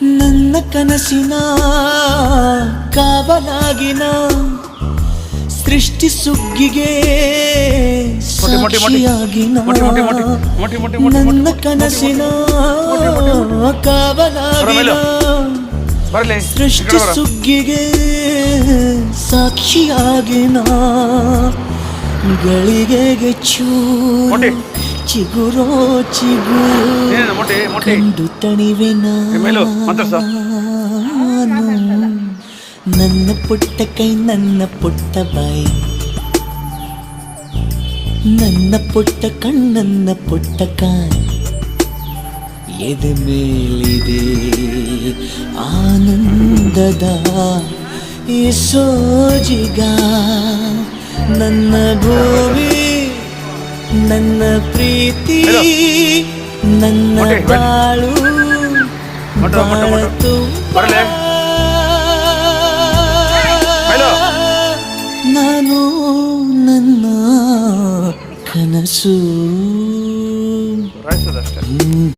ನನ್ನ ಕನಸಿನ ಕಾವಲಾಗಿನ ಸೃಷ್ಟಿ ಸುಗ್ಗಿಗೆ ಸಾಕ್ಷಿಯಾಗಿನ ನನ್ನ ಕನಸಿನ ಕಾವಲಾಗಿನ ಸೃಷ್ಟಿ ಸುಗ್ಗಿಗೆ ಸಾಕ್ಷಿಯಾಗಿನ ಗಳಿಗೆಗೆ ಚೂರು ಚಿಗುರೋ ಚಿಗುರು ಕಂಡು ತಣಿವೆ ನಾನು ನನ್ನ ಪುಟ್ಟ ಕೈ ನನ್ನ ಪುಟ್ಟ ಬಾಯಿ ನನ್ನ ಪುಟ್ಟ ಕಣ್ಣನ್ನ ಪುಟ್ಟ ಕಾಯಿ ಎದೆ ಮೇಲಿದೆ ಆನಂದದ ಈ ಸೋಜಿಗ ನನ್ನ ಭೂಮಿ ನನ್ನ ಪ್ರೀತಿ ನನ್ನ ಬಾಳು ಬಾಳತು ನಾನು ನನ್ನ ಕನಸು